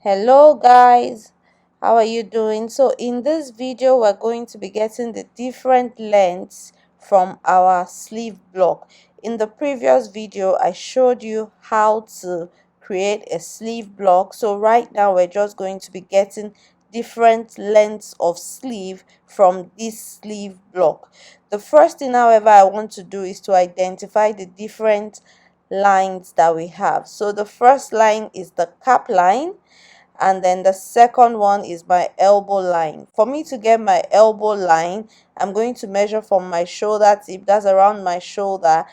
Hello guys, how are you doing? So in this video we're going to be getting the different lengths from our sleeve block. In the previous video I showed you how to create a sleeve block, so right now we're just going to be getting different lengths of sleeve from this sleeve block. The first thing, however, I want to do is to identify the different lines that we have. So the first line is the cap line, and then the second one is my elbow line. For me to get my elbow line, I'm going to measure from my shoulder tip, that's around my shoulder,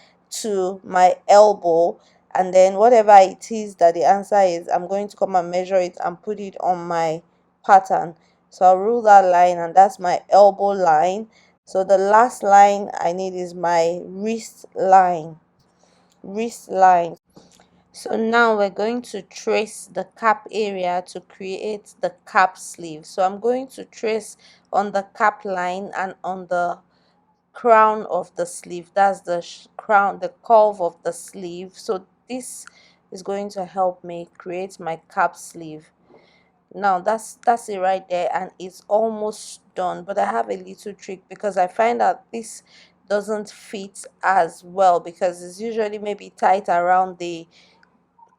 to my elbow, and then whatever it is that the answer is, I'm going to come and measure it and put it on my pattern. So I'll rule that line, and that's my elbow line. So the last line I need is my wrist line. So now we're going to trace the cap area to create the cap sleeve. So I'm going to trace on the cap line and on the crown of the sleeve. That's the crown, the curve of the sleeve. So this is going to help me create my cap sleeve. Now that's it right there, and it's almost done, but I have a little trick because I find that this doesn't fit as well because it's usually maybe tight around the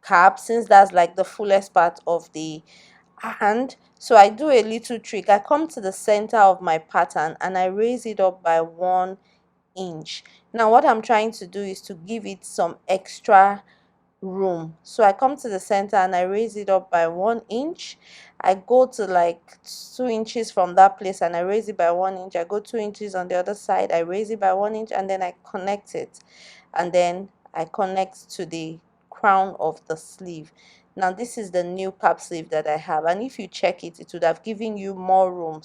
cap, since that's like the fullest part of the hand. So I do a little trick. I come to the center of my pattern and I raise it up by 1 inch. Now what I'm trying to do is to give it some extra room. So I come to the center and I raise it up by 1 inch. I go to like 2 inches from that place and I raise it by 1 inch. I go 2 inches on the other side, I raise it by 1 inch, and then I connect it, and then I connect to the crown of the sleeve. Now this is the new cap sleeve that I have, and if you check it, it would have given you more room.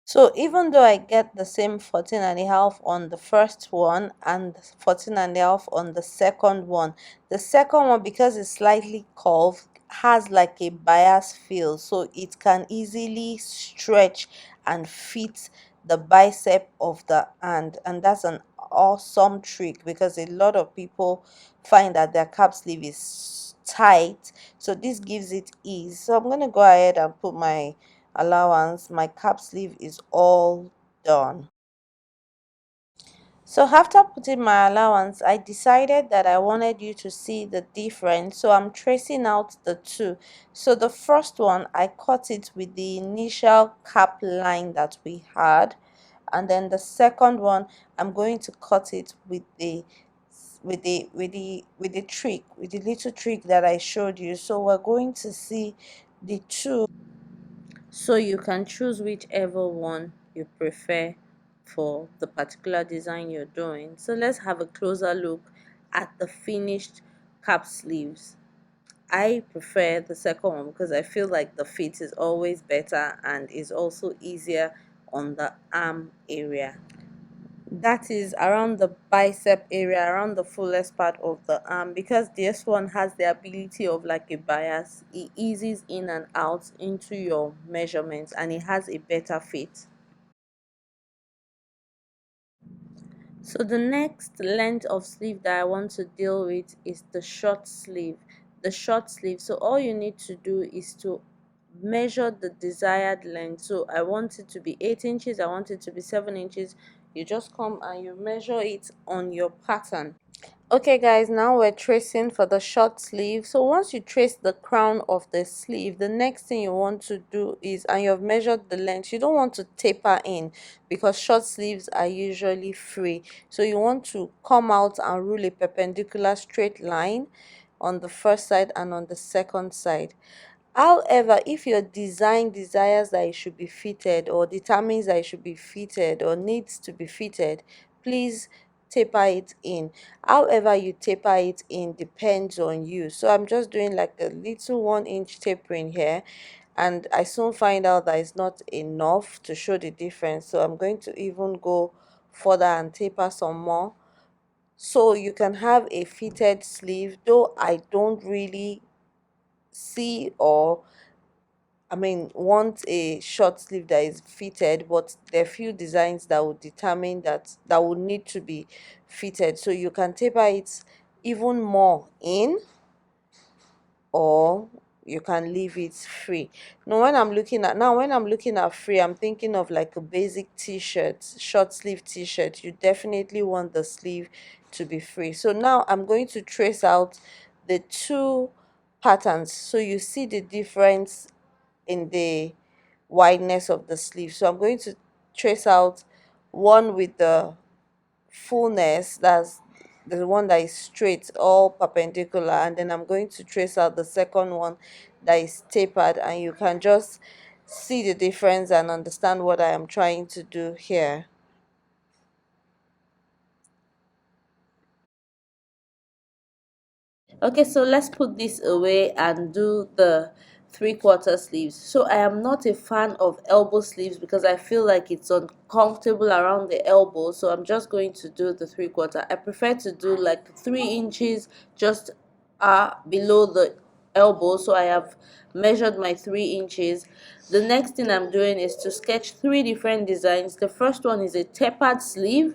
So even though I get the same 14 and a half on the first one and 14 and a half on the second one, because it's slightly curved, has like a bias feel, so it can easily stretch and fit the bicep of the hand, and that's an awesome trick because a lot of people find that their cap sleeve is tight, so this gives it ease. So I'm going to go ahead and put my allowance. My cap sleeve is all done. So after putting my allowance, I decided that I wanted you to see the difference, so I'm tracing out the two. So the first one, I cut it with the initial cap line that we had, and then the second one, I'm going to cut it with the trick, with the little trick that I showed you. So we're going to see the two, so you can choose whichever one you prefer for the particular design you're doing. So let's have a closer look at the finished cap sleeves. I prefer the second one because I feel like the fit is always better and is also easier on the arm area, that is around the bicep area, around the fullest part of the arm, because this one has the ability of like a bias. It eases in and out into your measurements and it has a better fit. So the next length of sleeve that I want to deal with is the short sleeve. So all you need to do is to measure the desired length. So I want it to be 8 inches, I want it to be 7 inches. You just come and you measure it on your pattern. Okay guys, now we're tracing for the short sleeve. So once you trace the crown of the sleeve, the next thing you want to do is, and you've measured the length, you don't want to taper in because short sleeves are usually free. So you want to come out and rule a perpendicular straight line on the first side and on the second side. However, if your design desires that it should be fitted, or determines that it should be fitted, or needs to be fitted, please taper it in. However you taper it in depends on you. So I'm just doing like a little 1 inch tapering here, and I soon find out that it's not enough to show the difference. So I'm going to even go further and taper some more, so you can have a fitted sleeve. Though I don't really see, or want a short sleeve that is fitted, but there are few designs that would determine that would need to be fitted. So you can taper it even more in, or you can leave it free. When I'm looking at free, I'm thinking of like a basic t-shirt, short sleeve t-shirt. You definitely want the sleeve to be free. So now I'm going to trace out the two patterns so you see the difference in the wideness of the sleeve. So I'm going to trace out one with the fullness, that's the one that is straight, all perpendicular, and then I'm going to trace out the second one that is tapered, and you can just see the difference and understand what I am trying to do here. Okay, so let's put this away and do the three-quarter sleeves. So I am not a fan of elbow sleeves because I feel like it's uncomfortable around the elbow. So I'm just going to do the three-quarter. I prefer to do like 3 inches just below the elbow. So I have measured my 3 inches. The next thing I'm doing is to sketch 3 different designs. The first one is a tapered sleeve,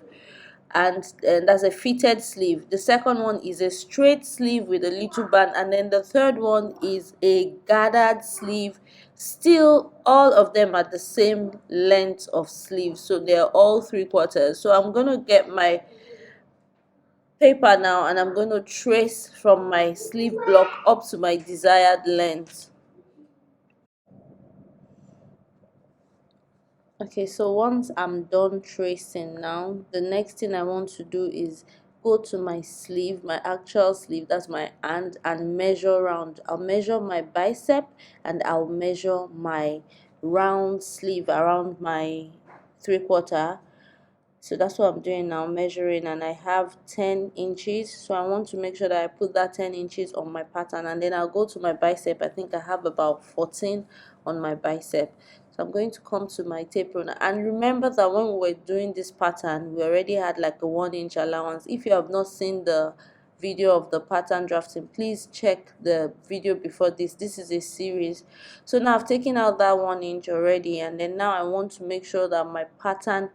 and that's a fitted sleeve. The second one is a straight sleeve with a little band, and then the third one is a gathered sleeve. Still, all of them are the same length of sleeve, so they're all 3/4. So I'm going to get my paper now, and I'm going to trace from my sleeve block up to my desired length. Okay, so once I'm done tracing now, the next thing I want to do is go to my sleeve, my actual sleeve, that's my hand, and measure round. I'll measure my bicep and I'll measure my round sleeve around my 3/4. So that's what I'm doing now, measuring, and I have 10 inches. So I want to make sure that I put that 10 inches on my pattern, and then I'll go to my bicep. I think I have about 14 on my bicep. So I'm going to come to my tape runner, and remember that when we were doing this pattern, we already had like a 1 inch allowance. If you have not seen the video of the pattern drafting, please check the video before this is a series. So now I've taken out that 1 inch already, and then now I want to make sure that my pattern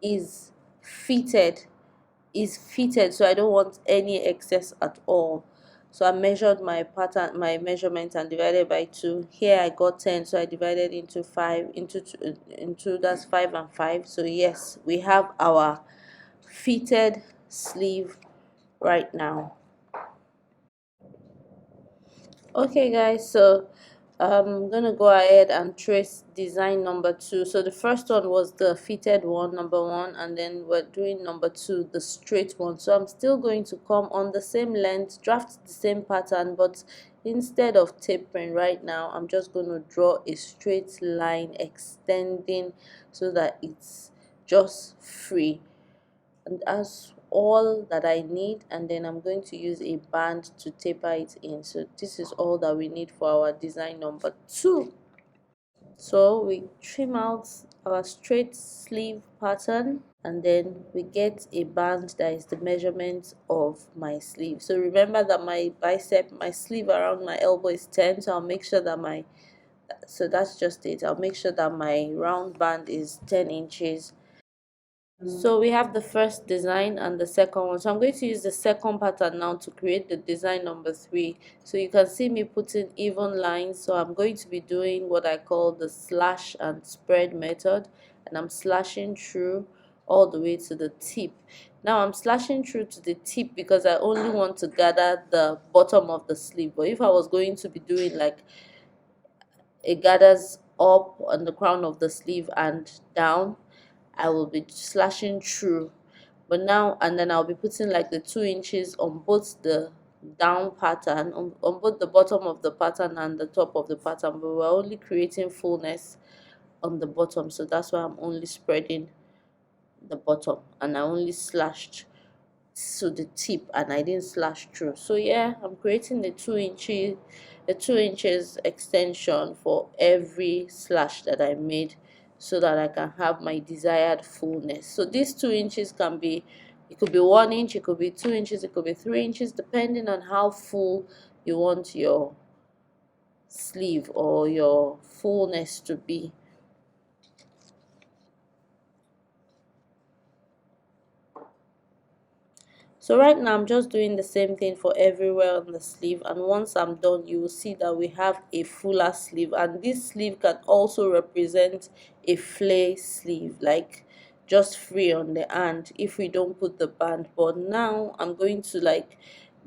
is fitted so I don't want any excess at all. So I measured my pattern, my measurement, and divided by 2. Here I got 10, so I divided into 5, into that's 5 and 5. So yes, we have our fitted sleeve right now. Okay guys, so I'm gonna go ahead and trace design number 2. So the first one was the fitted one, number 1, and then we're doing number 2, the straight one. So I'm still going to come on the same length, draft the same pattern, but instead of tapering right now, I'm just going to draw a straight line extending so that it's just free, and that's all that I need. And then I'm going to use a band to taper it in. So this is all that we need for our design number 2. So we trim out our straight sleeve pattern, and then we get a band that is the measurement of my sleeve. So remember that my bicep, my sleeve around my elbow is 10, so I'll make sure that so that's just it. I'll make sure that my round band is 10 inches. So we have the first design and the second one. So I'm going to use the second pattern now to create the design number 3. So you can see me putting even lines. So I'm going to be doing what I call the slash and spread method, and I'm slashing through all the way to the tip. Now I'm slashing through to the tip because I only want to gather the bottom of the sleeve. But if I was going to be doing like it gathers up on the crown of the sleeve and down, I will be slashing through. But now, and then I'll be putting like the 2 inches on both the down pattern, on both the bottom of the pattern and the top of the pattern, but we're only creating fullness on the bottom, so that's why I'm only spreading the bottom, and I only slashed to the tip and I didn't slash through. So yeah, I'm creating the 2 inches extension for every slash that I made so that I can have my desired fullness. So these 2 inches can be, it could be 1 inch, it could be 2 inches, it could be 3 inches, depending on how full you want your sleeve or your fullness to be. So right now I'm just doing the same thing for everywhere on the sleeve, and once I'm done you will see that we have a fuller sleeve, and this sleeve can also represent a flare sleeve, like just free on the hand if we don't put the band. But now I'm going to like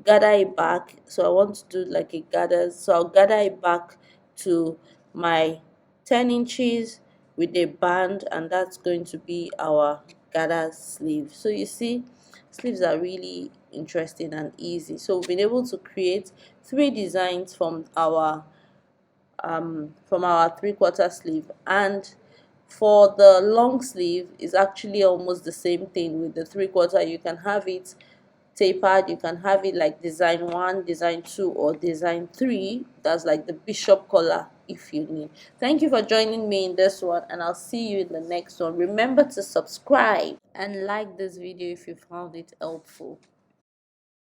gather it back, so I want to do like a gather, so I'll gather it back to my 10 inches with a band, and that's going to be our gather sleeve. So you see, sleeves are really interesting and easy. So we've been able to create 3 designs from our 3/4 sleeve, and for the long sleeve is actually almost the same thing. With the 3/4 you can have it tapered, you can have it like design 1, design 2, or design 3. That's like the bishop collar if you need. Thank you for joining me in this one, and I'll see you in the next one. Remember to subscribe and like this video if you found it helpful.